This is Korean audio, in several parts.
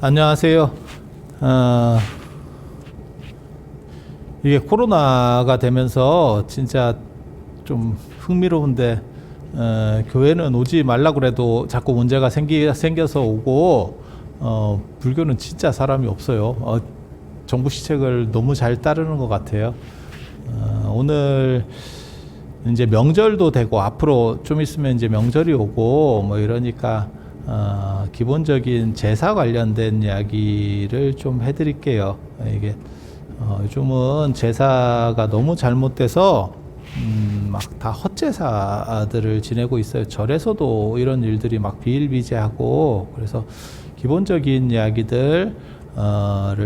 안녕하세요. 이게 코로나가 되면서 진짜 좀 흥미로운데, 교회는 오지 말라 그래도 자꾸 문제가 생겨서 오고, 불교는 진짜 사람이 없어요. 정부 시책을 너무 잘 따르는 것 같아요. 오늘 이제 명절도 되고 앞으로 좀 있으면 이제 명절이 오고 뭐 이러니까 기본적인 제사 관련된 이야기를 좀 해드릴게요. 이게 요즘은 제사가 너무 잘못돼서 막 다 헛제사들을 지내고 있어요. 절에서도 이런 일들이 막 비일비재하고, 그래서 기본적인 이야기들을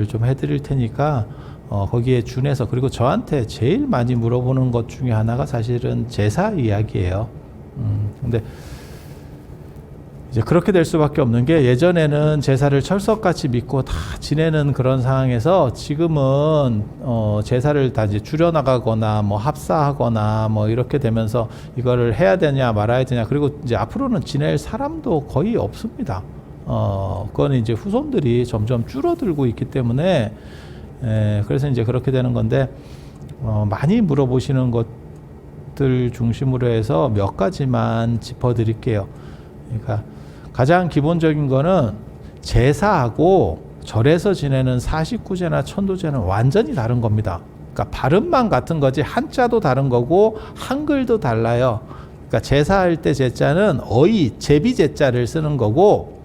좀 해드릴 테니까 거기에 준해서, 그리고 저한테 제일 많이 물어보는 것 중에 하나가 사실은 제사 이야기예요. 근데 이제 그렇게 될 수밖에 없는 게, 예전에는 제사를 철석같이 믿고 다 지내는 그런 상황에서 지금은 제사를 다 이제 줄여나가거나 뭐 합사하거나 뭐 이렇게 되면서 이거를 해야 되냐 말아야 되냐, 그리고 이제 앞으로는 지낼 사람도 거의 없습니다. 그거는 이제 후손들이 점점 줄어들고 있기 때문에, 그래서 이제 그렇게 되는 건데, 많이 물어보시는 것들 중심으로 해서 몇 가지만 짚어드릴게요. 그러니까 가장 기본적인 거는, 제사하고 절에서 지내는 사십구제나 천도제는 완전히 다른 겁니다. 그러니까 발음만 같은 거지 한자도 다른 거고 한글도 달라요. 그러니까 제사할 때 제자는 제비제자를 쓰는 거고,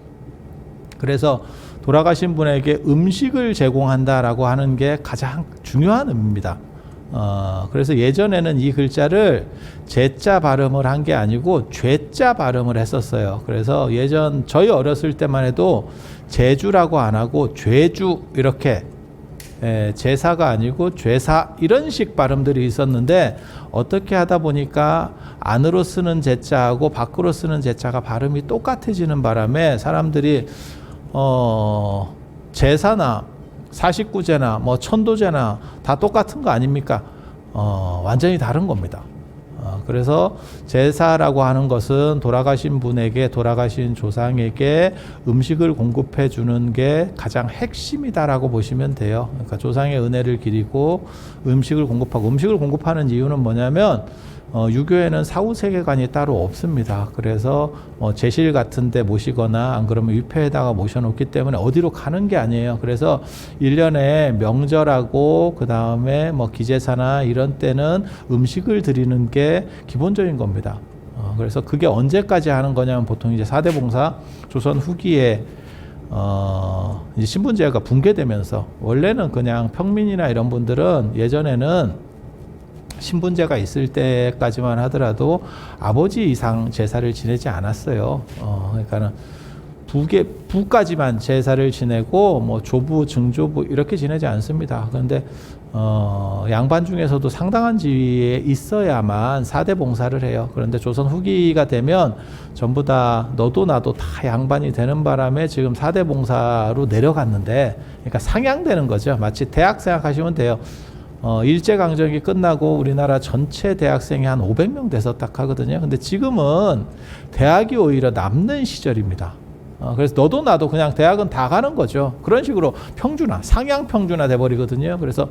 그래서 돌아가신 분에게 음식을 제공한다라고 하는 게 가장 중요한 의미입니다. 그래서 예전에는 이 글자를 제자 발음을 한 게 아니고 죄자 발음을 했었어요. 그래서 저희 어렸을 때만 해도 제주라고 안 하고 죄주, 이렇게, 제사가 아니고 죄사, 이런 식 발음들이 있었는데, 어떻게 하다 보니까 안으로 쓰는 제자하고 밖으로 쓰는 제자가 발음이 똑같아지는 바람에 사람들이 제사나 사십구제나 뭐 천도제나 다 똑같은 거 아닙니까? 완전히 다른 겁니다. 그래서 제사라고 하는 것은 돌아가신 분에게, 돌아가신 조상에게 음식을 공급해 주는 게 가장 핵심이다라고 보시면 돼요. 그러니까 조상의 은혜를 기리고 음식을 공급하고, 음식을 공급하는 이유는 뭐냐면, 유교에는 사후세계관이 따로 없습니다. 그래서 제실 같은 데 모시거나 안 그러면 위패에다가 모셔놓기 때문에 어디로 가는 게 아니에요. 그래서 1년에 명절하고 그 다음에 뭐 기제사나 이런 때는 음식을 드리는 게 기본적인 겁니다. 그래서 그게 언제까지 하는 거냐면, 보통 이제 사대봉사, 조선 후기에 이제 신분제가 붕괴되면서, 원래는 그냥 평민이나 이런 분들은 예전에는 신분제가 있을 때까지만 하더라도 아버지 이상 제사를 지내지 않았어요. 그러니까는 부까지만 제사를 지내고, 뭐 조부, 증조부 이렇게 지내지 않습니다. 그런데 양반 중에서도 상당한 지위에 있어야만 사대 봉사를 해요. 그런데 조선 후기가 되면 전부 다 너도 나도 다 양반이 되는 바람에 지금 사대 봉사로 내려갔는데, 그러니까 상향되는 거죠. 마치 대학 생각하시면 돼요. 일제강점기 끝나고 우리나라 전체 대학생이 한 500명 돼서 딱 하거든요. 근데 지금은 대학이 오히려 남는 시절입니다. 그래서 너도 나도 그냥 대학은 다 가는 거죠. 그런 식으로 상향 평준화 돼버리거든요. 그래서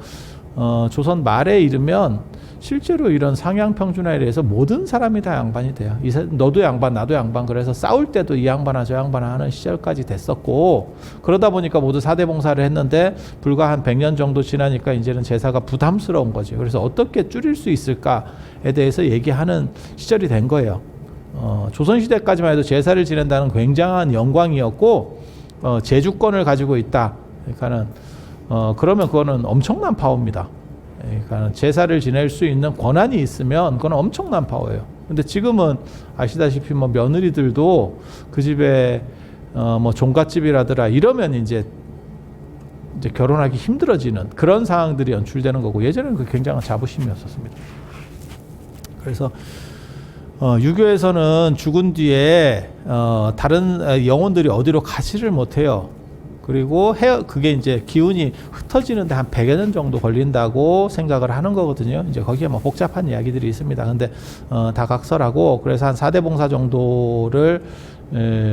조선 말에 이르면 실제로 이런 상향 평준화에 대해서 모든 사람이 다 양반이 돼요. 너도 양반, 나도 양반. 그래서 싸울 때도 이 양반아 저 양반아 하는 시절까지 됐었고, 그러다 보니까 모두 사대봉사를 했는데, 불과 한 100년 정도 지나니까 이제는 제사가 부담스러운 거죠. 그래서 어떻게 줄일 수 있을까에 대해서 얘기하는 시절이 된 거예요. 조선시대까지만 해도 제사를 지낸다는 굉장한 영광이었고, 제주권을 가지고 있다. 그러니까는 그러면 그거는 엄청난 파워입니다. 그러니까 제사를 지낼 수 있는 권한이 있으면 그건 엄청난 파워예요. 근데 지금은 아시다시피 뭐 며느리들도 그 집에 뭐 종갓집이라더라 이러면 이제 결혼하기 힘들어지는 그런 상황들이 연출되는 거고, 예전에는 그 굉장한 자부심이었었습니다. 그래서 유교에서는 죽은 뒤에 다른 영혼들이 어디로 가지를 못해요. 그리고 그게 이제 기운이 흩어지는데 한 100여 년 정도 걸린다고 생각을 하는 거거든요. 이제 거기에 뭐 복잡한 이야기들이 있습니다. 근데 다 각설하고, 그래서 한 4대 봉사 정도를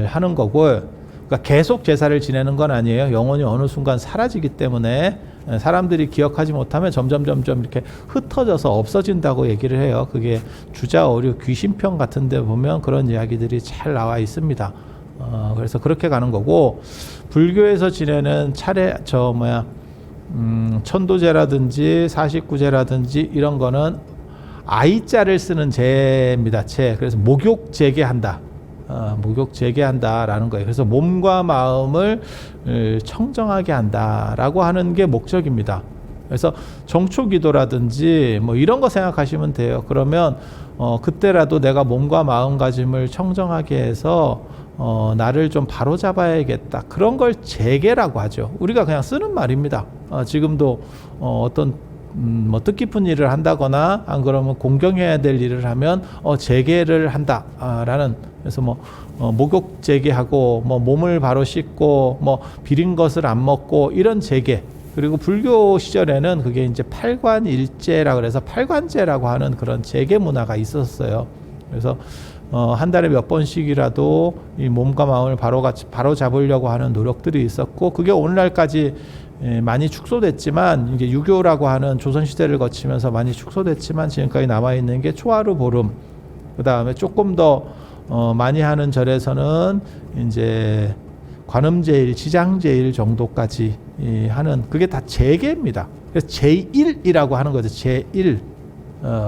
하는 거고, 그러니까 계속 제사를 지내는 건 아니에요. 영혼이 어느 순간 사라지기 때문에 사람들이 기억하지 못하면 점점 이렇게 흩어져서 없어진다고 얘기를 해요. 그게 주자어류 귀신편 같은 데 보면 그런 이야기들이 잘 나와 있습니다. 그래서 그렇게 가는 거고, 불교에서 지내는 천도제라든지 49제라든지 이런 거는 아이자를 쓰는 제입니다. 그래서 목욕 재개한다. 목욕 재개한다라는 거예요. 그래서 몸과 마음을 청정하게 한다라고 하는 게 목적입니다. 그래서 정초기도라든지 뭐 이런 거 생각하시면 돼요. 그러면 그때라도 내가 몸과 마음가짐을 청정하게 해서 나를 좀 바로잡아야겠다. 그런 걸 재개라고 하죠. 우리가 그냥 쓰는 말입니다. 지금도 어떤 뭐 뜻깊은 일을 한다거나 안 그러면 공경해야 될 일을 하면 재개를 한다라는, 그래서 목욕 재개하고 뭐 몸을 바로 씻고 뭐 비린 것을 안 먹고 이런 재개. 그리고 불교 시절에는 그게 이제 팔관일제라 그래서 팔관제라고 하는 그런 재개 문화가 있었어요. 그래서 한 달에 몇 번씩이라도 이 몸과 마음을 바로 잡으려고 하는 노력들이 있었고, 그게 오늘날까지 많이 축소됐지만, 이게 유교라고 하는 조선 시대를 거치면서 많이 축소됐지만 지금까지 남아 있는 게 초하루 보름. 그다음에 조금 더 많이 하는 절에서는 이제 관음제일, 지장제일 정도까지 하는, 그게 다 재계입니다. 그래서 제1이라고 하는 거죠. 제1.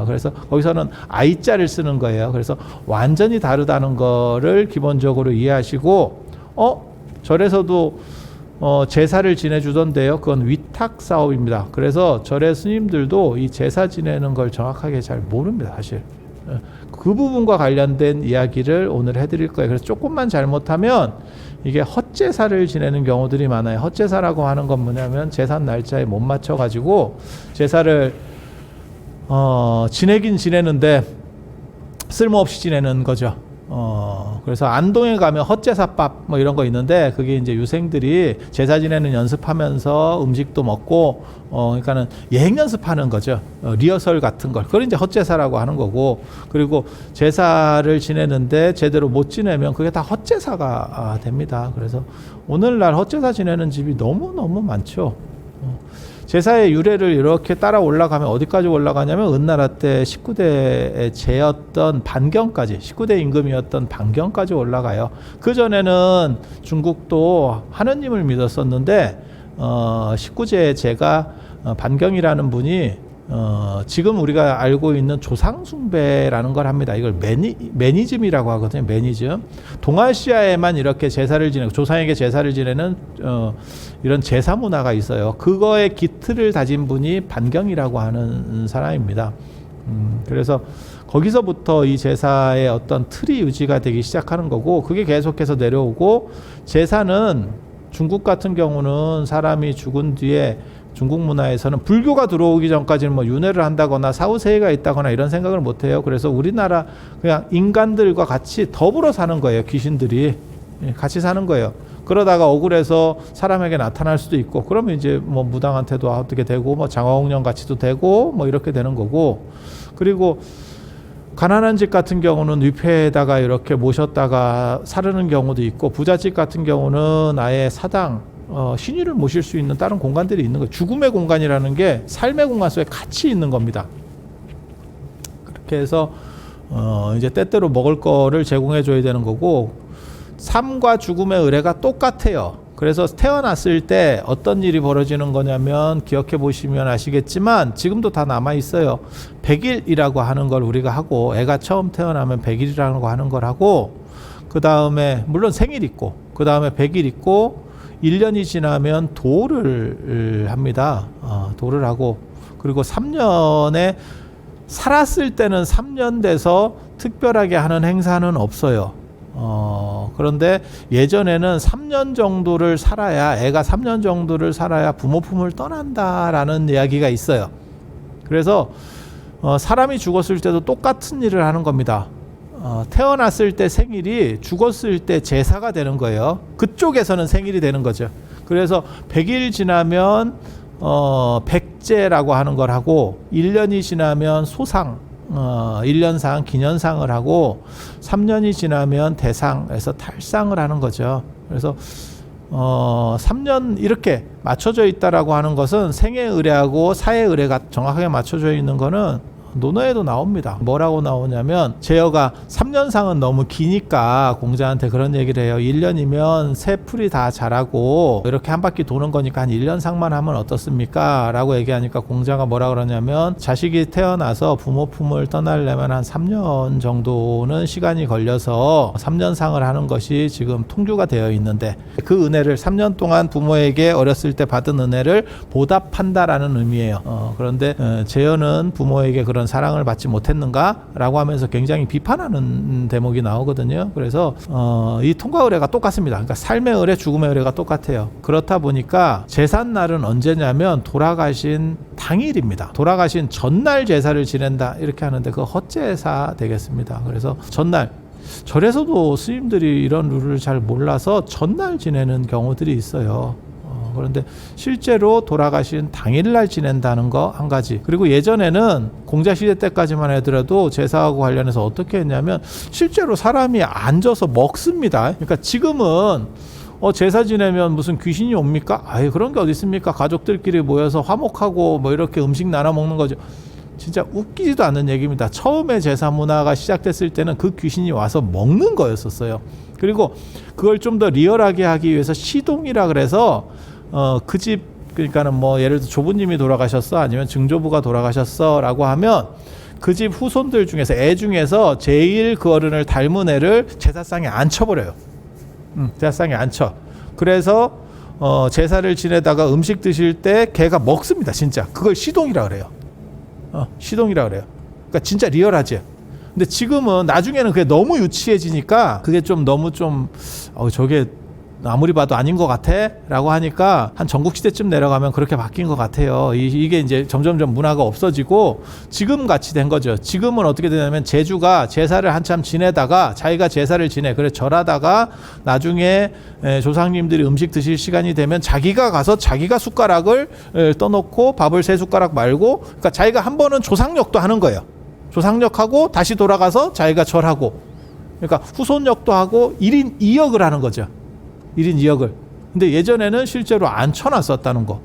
그래서 거기서는 아이자를 쓰는 거예요. 그래서 완전히 다르다는 거를 기본적으로 이해하시고, 절에서도 제사를 지내주던데요. 그건 위탁 사업입니다. 그래서 절의 스님들도 이 제사 지내는 걸 정확하게 잘 모릅니다, 사실. 그 부분과 관련된 이야기를 오늘 해드릴 거예요. 그래서 조금만 잘못하면 이게 헛제사를 지내는 경우들이 많아요. 헛제사라고 하는 건 뭐냐면 제삿 날짜에 못 맞춰가지고 제사를 지내긴 지내는데 쓸모없이 지내는 거죠. 그래서 안동에 가면 헛제사밥 뭐 이런 거 있는데, 그게 이제 유생들이 제사 지내는 연습하면서 음식도 먹고, 그러니까는 예행 연습하는 거죠. 리허설 같은 걸. 그걸 이제 헛제사라고 하는 거고, 그리고 제사를 지내는데 제대로 못 지내면 그게 다 헛제사가 됩니다. 그래서 오늘날 헛제사 지내는 집이 너무너무 많죠. 제사의 유래를 이렇게 따라 올라가면 어디까지 올라가냐면 은나라 때 19대 제였던 반경까지, 19대 임금이었던 반경까지 올라가요. 그전에는 중국도 하느님을 믿었었는데 19제 제가 반경이라는 분이 지금 우리가 알고 있는 조상숭배라는 걸 합니다. 이걸 매니즘이라고 하거든요. 매니즘. 동아시아에만 이렇게 제사를 지내고 조상에게 제사를 지내는 이런 제사 문화가 있어요. 그거의 기틀을 다진 분이 반경이라고 하는 사람입니다. 그래서 거기서부터 이 제사의 어떤 틀이 유지가 되기 시작하는 거고, 그게 계속해서 내려오고, 제사는 중국 같은 경우는 사람이 죽은 뒤에 중국 문화에서는 불교가 들어오기 전까지는 뭐 윤회를 한다거나 사후세계가 있다거나 이런 생각을 못 해요. 그래서 우리나라 그냥 인간들과 같이 더불어 사는 거예요. 귀신들이 같이 사는 거예요. 그러다가 억울해서 사람에게 나타날 수도 있고, 그러면 이제 뭐 무당한테도 어떻게 되고, 뭐 장화홍련 같이도 되고, 뭐 이렇게 되는 거고, 그리고 가난한 집 같은 경우는 위패에다가 이렇게 모셨다가 사르는 경우도 있고, 부잣집 같은 경우는 아예 사당, 신의를 모실 수 있는 다른 공간들이 있는 거예요. 죽음의 공간이라는 게 삶의 공간 속에 같이 있는 겁니다. 그렇게 해서 이제 때때로 먹을 거를 제공해 줘야 되는 거고, 삶과 죽음의 의례가 똑같아요. 그래서 태어났을 때 어떤 일이 벌어지는 거냐면, 기억해 보시면 아시겠지만 지금도 다 남아 있어요. 100일이라고 하는 걸 우리가 하고, 애가 처음 태어나면 100일이라고 하는 걸 하고, 그 다음에 물론 생일 있고, 그 다음에 100일 있고, 1년이 지나면 도를 합니다. 도를 하고, 그리고 3년에 살았을 때는 3년 돼서 특별하게 하는 행사는 없어요. 그런데 예전에는 3년 정도를 살아야, 애가 3년 정도를 살아야 부모 품을 떠난다라는 이야기가 있어요. 그래서 사람이 죽었을 때도 똑같은 일을 하는 겁니다. 태어났을 때 생일이 죽었을 때 제사가 되는 거예요. 그쪽에서는 생일이 되는 거죠. 그래서 100일 지나면 백제라고 하는 걸 하고, 1년이 지나면 소상, 1년상 기년상을 하고, 3년이 지나면 대상에서 탈상을 하는 거죠. 그래서 3년 이렇게 맞춰져 있다라고 하는 것은 생애 의례하고 사회 의례가 정확하게 맞춰져 있는 거는 논어에도 나옵니다. 뭐라고 나오냐면 제어가 3년상은 너무 기니까 공자한테 그런 얘기를 해요. 1년이면 새 풀이 다 자라고 이렇게 한 바퀴 도는 거니까 한 1년상만 하면 어떻습니까? 라고 얘기하니까 공자가 뭐라 그러냐면 자식이 태어나서 부모 품을 떠나려면 한 3년 정도는 시간이 걸려서 3년상을 하는 것이 지금 통규가 되어 있는데 그 은혜를 3년 동안 부모에게 어렸을 때 받은 은혜를 보답한다라는 의미예요. 그런데 제어는 부모에게 그런 사랑을 받지 못했는가라고 하면서 굉장히 비판하는 대목이 나오거든요. 그래서 이 통과 의례가 똑같습니다. 그러니까 삶의 의례, 죽음의 의례가 똑같아요. 그렇다 보니까 제삿날은 언제냐면 돌아가신 당일입니다. 돌아가신 전날 제사를 지낸다 이렇게 하는데 그 헛제사 되겠습니다. 그래서 전날 절에서도 스님들이 이런 룰을 잘 몰라서 전날 지내는 경우들이 있어요. 그런데 실제로 돌아가신 당일날 지낸다는 거 한 가지. 그리고 예전에는 공자시대 때까지만 하더라도 제사하고 관련해서 어떻게 했냐면 실제로 사람이 앉아서 먹습니다. 그러니까 지금은 제사 지내면 무슨 귀신이 옵니까? 아예 그런 게 어디 있습니까? 가족들끼리 모여서 화목하고 뭐 이렇게 음식 나눠 먹는 거죠. 진짜 웃기지도 않는 얘기입니다. 처음에 제사 문화가 시작됐을 때는 그 귀신이 와서 먹는 거였었어요. 그리고 그걸 좀 더 리얼하게 하기 위해서 시동이라 그래서 그 집 그러니까는 뭐 예를 들어 조부님이 돌아가셨어 아니면 증조부가 돌아가셨어라고 하면 그 집 후손들 중에서 애 중에서 제일 그 어른을 닮은 애를 제사상에 앉혀버려요. 제사상에 앉혀. 그래서 제사를 지내다가 음식 드실 때 걔가 먹습니다. 진짜 그걸 시동이라 그래요. 시동이라 그래요. 그러니까 진짜 리얼하지. 근데 지금은 나중에는 그게 너무 유치해지니까 그게 좀 너무 좀 저게 아무리 봐도 아닌 것 같아 라고 하니까 한 전국시대쯤 내려가면 그렇게 바뀐 것 같아요. 이게 이제 점점점 문화가 없어지고 지금 같이 된 거죠. 지금은 어떻게 되냐면 제주가 제사를 한참 지내다가 자기가 제사를 지내 그래 절하다가 나중에 조상님들이 음식 드실 시간이 되면 자기가 가서 자기가 숟가락을 떠놓고 밥을 세 숟가락 말고 그러니까 자기가 한 번은 조상역도 하는 거예요. 조상역하고 다시 돌아가서 자기가 절하고 그러니까 후손역도 하고 1인 2역을 하는 거죠. 1인 2역을. 근데 예전에는 실제로 앉혀놨었다는 거.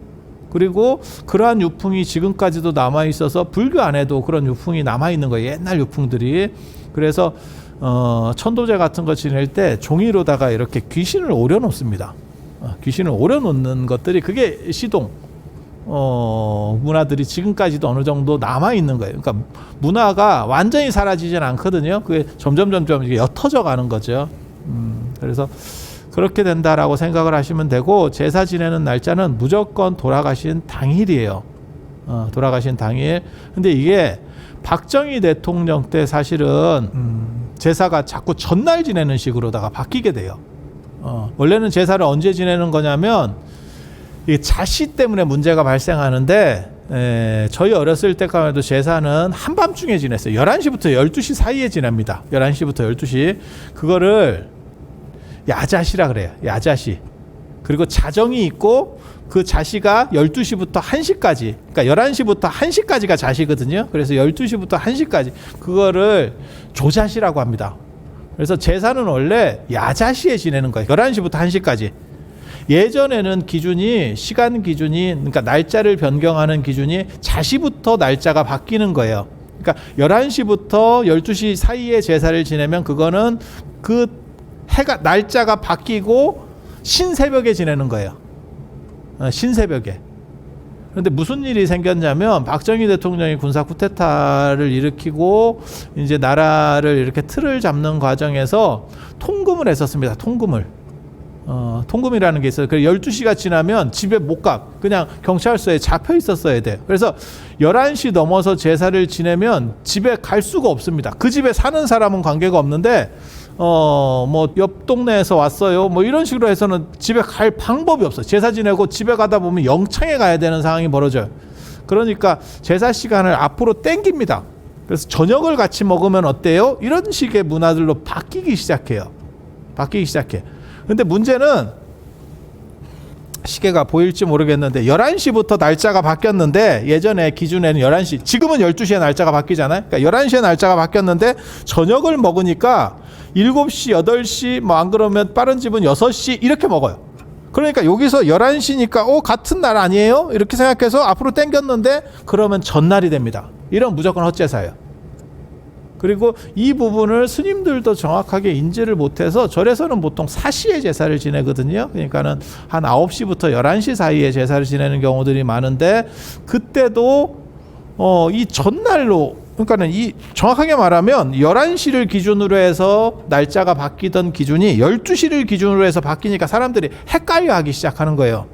그리고 그러한 유풍이 지금까지도 남아있어서 불교 안에도 그런 유풍이 남아있는 거예요. 옛날 유풍들이. 그래서 천도제 같은 거 지낼 때 종이로다가 이렇게 귀신을 오려놓습니다. 귀신을 오려놓는 것들이 그게 시동 문화들이 지금까지도 어느 정도 남아있는 거예요. 그러니까 문화가 완전히 사라지진 않거든요. 그게 점점 이게 옅어져 가는 거죠. 그래서 그렇게 된다라고 생각을 하시면 되고 제사 지내는 날짜는 무조건 돌아가신 당일이에요. 돌아가신 당일. 근데 이게 박정희 대통령 때 사실은 제사가 자꾸 전날 지내는 식으로다가 바뀌게 돼요. 원래는 제사를 언제 지내는 거냐면 이 자시 때문에 문제가 발생하는데 저희 어렸을 때까지만 해도 제사는 한밤중에 지냈어요. 11시부터 12시 사이에 지냅니다. 11시부터 12시. 그거를 야자시라 그래요. 야자시. 그리고 자정이 있고 그 자시가 12시부터 1시까지 그러니까 11시부터 1시까지가 자시거든요. 그래서 12시부터 1시까지 그거를 조자시라고 합니다. 그래서 제사는 원래 야자시에 지내는 거예요. 11시부터 1시까지. 예전에는 시간 기준이 그러니까 날짜를 변경하는 기준이 자시부터 날짜가 바뀌는 거예요. 그러니까 11시부터 12시 사이에 제사를 지내면 그거는 그 해가 날짜가 바뀌고 신새벽에 지내는 거예요. 신새벽에. 그런데 무슨 일이 생겼냐면 박정희 대통령이 군사 쿠데타를 일으키고 이제 나라를 이렇게 틀을 잡는 과정에서 통금을 했었습니다. 통금이라는 게 있어요. 12시가 지나면 집에 못 가. 그냥 경찰서에 잡혀 있었어야 돼요. 그래서 11시 넘어서 제사를 지내면 집에 갈 수가 없습니다. 그 집에 사는 사람은 관계가 없는데 뭐 옆 동네에서 왔어요. 뭐 이런 식으로 해서는 집에 갈 방법이 없어요. 제사 지내고 집에 가다 보면 영창에 가야 되는 상황이 벌어져요. 그러니까 제사 시간을 앞으로 땡깁니다. 그래서 저녁을 같이 먹으면 어때요? 이런 식의 문화들로 바뀌기 시작해. 근데 문제는 시계가 보일지 모르겠는데 11시부터 날짜가 바뀌었는데 예전에 기준에는 11시 지금은 12시에 날짜가 바뀌잖아요. 그러니까 11시에 날짜가 바뀌었는데 저녁을 먹으니까 7시, 8시, 뭐 안 그러면 빠른 집은 6시 이렇게 먹어요. 그러니까 여기서 11시니까 같은 날 아니에요? 이렇게 생각해서 앞으로 당겼는데 그러면 전날이 됩니다. 이런 무조건 헛제사예요. 그리고 이 부분을 스님들도 정확하게 인지를 못해서 절에서는 보통 사시에 제사를 지내거든요. 그러니까는 한 9시부터 11시 사이에 제사를 지내는 경우들이 많은데 그때도 이 전날로 그러니까는 이 정확하게 말하면 11시를 기준으로 해서 날짜가 바뀌던 기준이 12시를 기준으로 해서 바뀌니까 사람들이 헷갈려 하기 시작하는 거예요.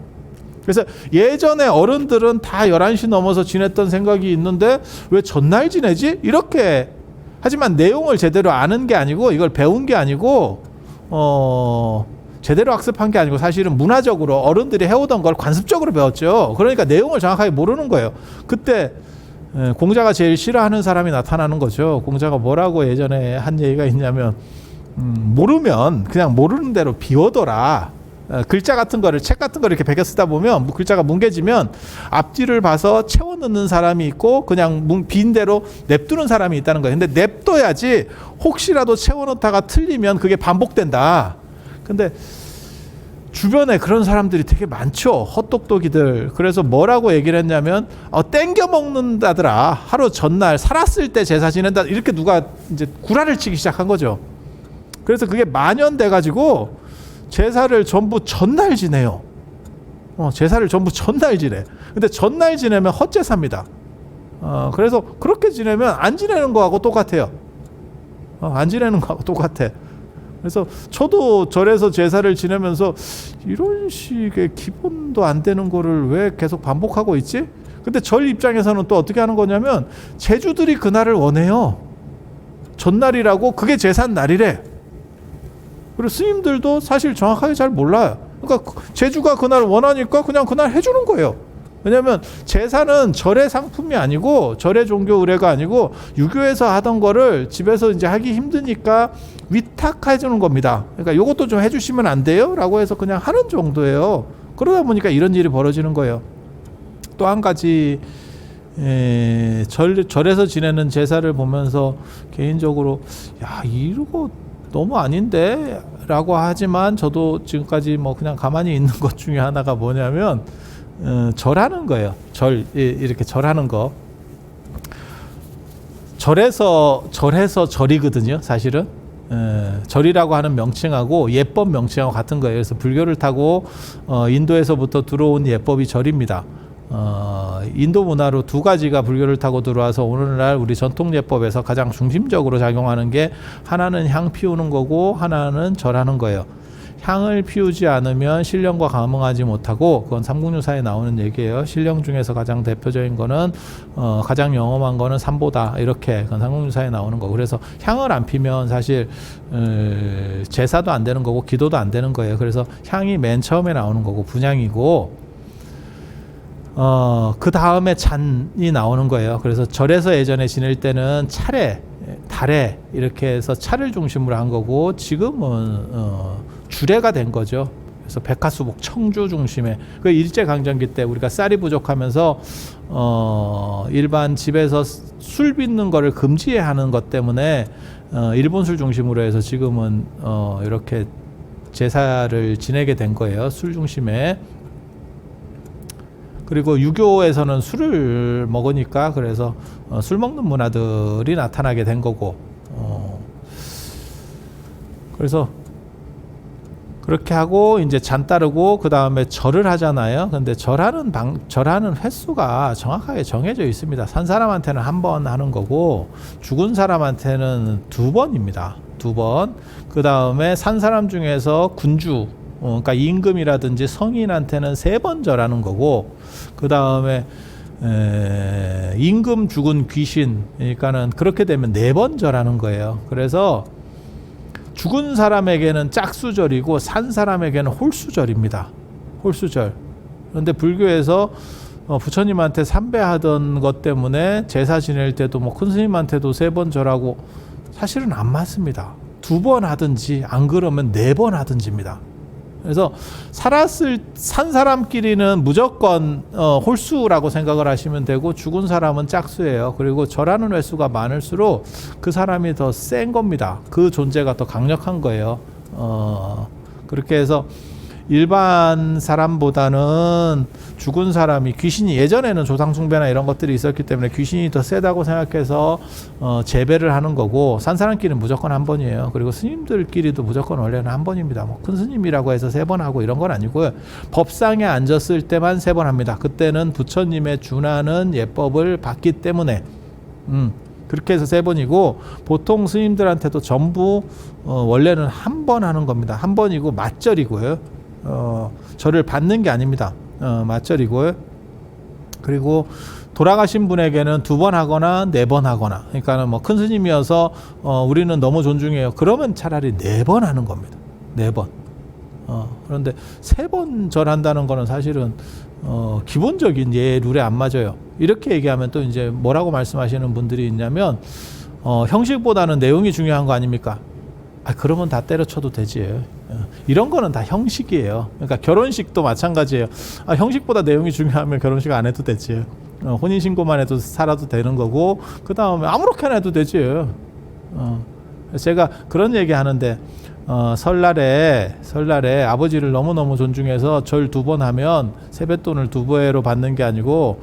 그래서 예전에 어른들은 다 11시 넘어서 지냈던 생각이 있는데 왜 전날 지내지? 이렇게 하지만 내용을 제대로 아는 게 아니고 이걸 배운 게 아니고 제대로 학습한 게 아니고 사실은 문화적으로 어른들이 해오던 걸 관습적으로 배웠죠. 그러니까 내용을 정확하게 모르는 거예요. 그때 공자가 제일 싫어하는 사람이 나타나는 거죠. 공자가 뭐라고 예전에 한 얘기가 있냐면 모르면 그냥 모르는 대로 비워둬라. 글자 같은 거를 책 같은 거를 이렇게 베겨 쓰다 보면 글자가 뭉개지면 앞뒤를 봐서 채워 넣는 사람이 있고 그냥 빈 대로 냅두는 사람이 있다는 거예요. 근데 냅둬야지 혹시라도 채워 넣다가 틀리면 그게 반복된다. 근데 주변에 그런 사람들이 되게 많죠. 헛똑똑이들. 그래서 뭐라고 얘기를 했냐면 땡겨 먹는다더라. 하루 전날 살았을 때 제사 지낸다. 이렇게 누가 이제 구라를 치기 시작한 거죠. 그래서 그게 만연돼 가지고 제사를 전부 전날 지내요. 제사를 전부 전날 지내. 근데 전날 지내면 헛제사입니다. 그래서 그렇게 지내면 안 지내는 거하고 똑같아요. 안 지내는 거하고 똑같아. 그래서 저도 절에서 제사를 지내면서 이런 식의 기본도 안 되는 거를 왜 계속 반복하고 있지? 근데 절 입장에서는 또 어떻게 하는 거냐면 제주들이 그날을 원해요. 전날이라고 그게 제사 날이래. 그리고 스님들도 사실 정확하게 잘 몰라요. 그러니까 제주가 그날 원하니까 그냥 그날 해주는 거예요. 왜냐하면 제사는 절의 상품이 아니고 절의 종교 의례가 아니고 유교에서 하던 거를 집에서 이제 하기 힘드니까 위탁해 주는 겁니다. 그러니까 이것도 좀 해주시면 안 돼요? 라고 해서 그냥 하는 정도예요. 그러다 보니까 이런 일이 벌어지는 거예요. 또 한 가지 절에서 지내는 제사를 보면서 개인적으로 이거 너무 아닌데? 라고 하지만 저도 지금까지 뭐 그냥 가만히 있는 것 중에 하나가 뭐냐면 절하는 거예요. 이렇게 절하는 거. 절해서 절이거든요. 사실은 절이라고 하는 명칭하고 예법 명칭하고 같은 거예요. 그래서 불교를 타고 인도에서부터 들어온 예법이 절입니다. 인도 문화로 두 가지가 불교를 타고 들어와서 오늘날 우리 전통 예법에서 가장 중심적으로 작용하는 게 하나는 향 피우는 거고 하나는 절하는 거예요. 향을 피우지 않으면 신령과 감응하지 못하고 그건 삼국유사에 나오는 얘기예요. 신령 중에서 가장 대표적인 거는 가장 영험한 거는 삼보다 이렇게 그건 삼국유사에 나오는 거. 그래서 향을 안 피면 사실 제사도 안 되는 거고 기도도 안 되는 거예요. 그래서 향이 맨 처음에 나오는 거고 분향이고 그 다음에 잔이 나오는 거예요. 그래서 절에서 예전에 지낼 때는 차례, 달에 이렇게 해서 차를 중심으로 한 거고 지금은 주례가 된 거죠. 그래서 백화수복 청주 중심에 그 일제강점기 때 우리가 쌀이 부족하면서 일반 집에서 술 빚는 거를 금지하는 것 때문에 일본 술 중심으로 해서 지금은 이렇게 제사를 지내게 된 거예요. 술 중심에. 그리고 유교에서는 술을 먹으니까 그래서 술 먹는 문화들이 나타나게 된 거고 그래서 그렇게 하고 이제 잔 따르고 그 다음에 절을 하잖아요. 근데 절하는 횟수가 정확하게 정해져 있습니다. 산 사람한테는 한 번 하는 거고 죽은 사람한테는 2번입니다. 2번. 그 다음에 산 사람 중에서 군주 그러니까 임금이라든지 성인한테는 3번 절하는 거고 그 다음에 임금 죽은 귀신 그러니까는 그렇게 되면 4번 절하는 거예요. 그래서 죽은 사람에게는 짝수절이고 산 사람에게는 홀수절입니다. 홀수절. 그런데 불교에서 부처님한테 삼배하던 것 때문에 제사 지낼 때도 뭐 큰 스님한테도 3번 절하고 사실은 안 맞습니다. 2번 하든지 안 그러면 4번 하든지입니다. 그래서 산 사람끼리는 무조건 홀수라고 생각을 하시면 되고, 죽은 사람은 짝수예요. 그리고 절하는 횟수가 많을수록 그 사람이 더 센 겁니다. 그 존재가 더 강력한 거예요. 그렇게 해서 일반 사람보다는 죽은 사람이, 귀신이, 예전에는 조상숭배나 이런 것들이 있었기 때문에 귀신이 더 세다고 생각해서 재배를 하는 거고, 산 사람끼리는 무조건 한 번이에요. 그리고 스님들끼리도 무조건 원래는 한 번입니다. 뭐 큰 스님이라고 해서 3번 하고 이런 건 아니고요. 법상에 앉았을 때만 3번 합니다. 그때는 부처님의 준하는 예법을 받기 때문에 그렇게 해서 3번이고, 보통 스님들한테도 전부 원래는 한 번 하는 겁니다. 한 번이고 맞절이고요. 절을 받는 게 아닙니다. 맞절이고요. 그리고 돌아가신 분에게는 2번 하거나 4번 하거나, 그러니까는 뭐 큰 스님이어서 우리는 너무 존중해요. 그러면 차라리 4번 하는 겁니다. 4번. 그런데 3번 절한다는 거는 사실은 기본적인 예 룰에 안 맞아요. 이렇게 얘기하면 또 이제 뭐라고 말씀하시는 분들이 있냐면, 형식보다는 내용이 중요한 거 아닙니까? 그러면 다 때려쳐도 되지. 이런 거는 다 형식이에요. 그러니까 결혼식도 마찬가지예요. 형식보다 내용이 중요하면 결혼식 안 해도 되지. 혼인신고만 해도 살아도 되는 거고, 그 다음에 아무렇게나 해도 되지. 제가 그런 얘기 하는데, 설날에 아버지를 너무너무 존중해서 절 2번 하면 세뱃돈을 2배로 받는 게 아니고,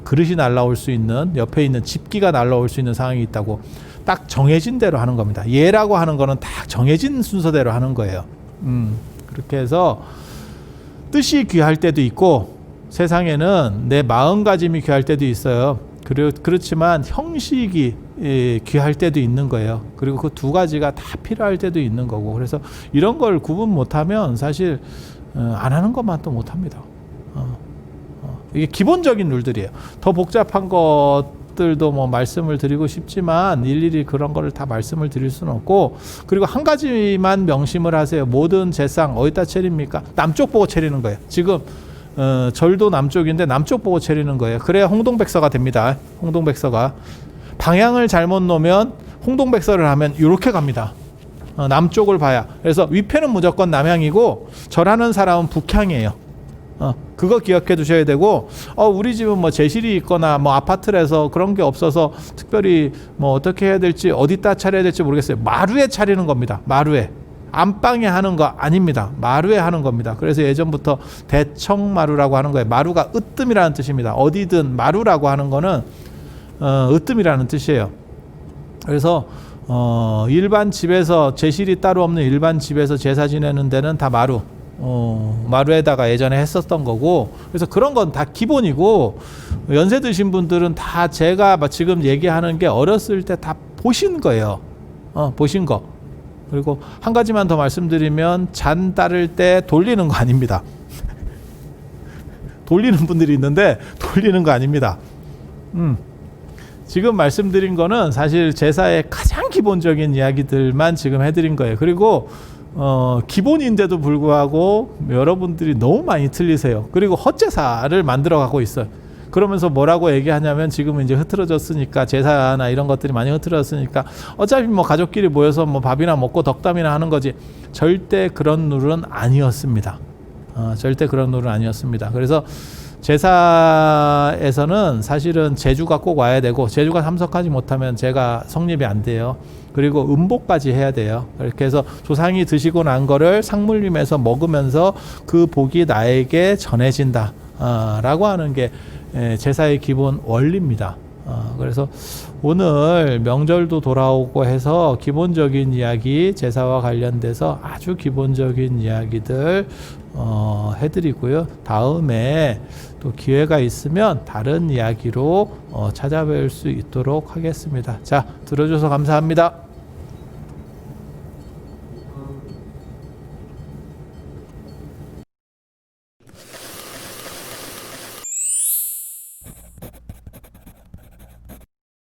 그릇이 날라올 수 있는, 옆에 있는 집기가 날라올 수 있는 상황이 있다고 딱 정해진 대로 하는 겁니다. 예라고 하는 거는 딱 정해진 순서대로 하는 거예요. 그렇게 해서 뜻이 귀할 때도 있고, 세상에는 내 마음가짐이 귀할 때도 있어요. 그렇지만 형식이 귀할 때도 있는 거예요. 그리고 그 2가지가 다 필요할 때도 있는 거고, 그래서 이런 걸 구분 못하면 사실 안 하는 것만 또 못합니다. 이게 기본적인 룰들이에요. 더 복잡한 것들도 뭐 말씀을 드리고 싶지만 일일이 그런 거를 다 말씀을 드릴 수는 없고, 그리고 한 가지만 명심을 하세요. 모든 제상 어디다 차립니까? 남쪽 보고 차리는 거예요. 지금 절도 남쪽인데 남쪽 보고 차리는 거예요. 그래야 홍동백서가 됩니다. 홍동백서가 방향을 잘못 놓으면, 홍동백서를 하면 이렇게 갑니다. 남쪽을 봐야. 그래서 위패는 무조건 남향이고 절하는 사람은 북향이에요. 그거 기억해 두셔야 되고, 우리 집은 뭐 제실이 있거나 뭐 아파트라서 그런 게 없어서 특별히 뭐 어떻게 해야 될지, 어디다 차려야 될지 모르겠어요. 마루에 차리는 겁니다. 마루에. 안방에 하는 거 아닙니다. 마루에 하는 겁니다. 그래서 예전부터 대청마루라고 하는 거예요. 마루가 으뜸이라는 뜻입니다. 어디든 마루라고 하는 거는 으뜸이라는 뜻이에요. 그래서 일반 집에서, 제실이 따로 없는 일반 집에서 제사 지내는 데는 다 마루. 마루에다가 예전에 했었던 거고, 그래서 그런 건 다 기본이고, 연세 드신 분들은 다 제가 지금 얘기하는 게 어렸을 때 다 보신 거예요. 보신 거. 그리고 한 가지만 더 말씀드리면, 잔 따를 때 돌리는 거 아닙니다. 돌리는 분들이 있는데 돌리는 거 아닙니다. 지금 말씀드린 거는 사실 제사의 가장 기본적인 이야기들만 지금 해드린 거예요. 그리고 기본인데도 불구하고 여러분들이 너무 많이 틀리세요. 그리고 헛제사를 만들어 가고 있어요. 그러면서 뭐라고 얘기하냐면, 지금은 이제 흐트러졌으니까, 제사나 이런 것들이 많이 흐트러졌으니까 어차피 뭐 가족끼리 모여서 뭐 밥이나 먹고 덕담이나 하는 거지. 절대 그런 룰은 아니었습니다. 절대 그런 룰은 아니었습니다. 그래서 제사에서는 사실은 제주가 꼭 와야 되고, 제주가 참석하지 못하면 제가 성립이 안 돼요. 그리고 음복까지 해야 돼요. 이렇게 해서 조상이 드시고 난 거를 상물림에서 먹으면서 그 복이 나에게 전해진다 라고 하는 게 제사의 기본 원리입니다. 그래서 오늘 명절도 돌아오고 해서 기본적인 이야기, 제사와 관련돼서 아주 기본적인 이야기들 해드리고요. 다음에 또 기회가 있으면 다른 이야기로 찾아뵐 수 있도록 하겠습니다. 자, 들어줘서 감사합니다.